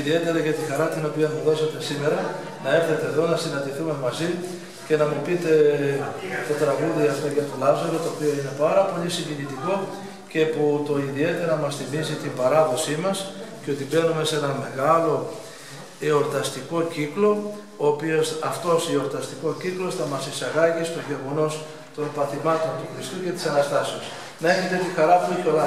ιδιαίτερα για τη χαρά την οποία μου δώσατε σήμερα, να έρθετε εδώ να συναντηθούμε μαζί και να μου πείτε το τραγούδι αυτό για τον Λάζαρο, το οποίο είναι πάρα πολύ συγκινητικό και που το ιδιαίτερα μας θυμίζει την παράδοσή μας και ότι μπαίνουμε σε ένα μεγάλο εορταστικό κύκλο, ο οποίος αυτός ο εορταστικό κύκλος θα μας εισαγάγει στο γεγονός των παθημάτων του Χριστού και της Αναστάσεως. Να έχετε τη χαρά που έχει ο Λάζαρος.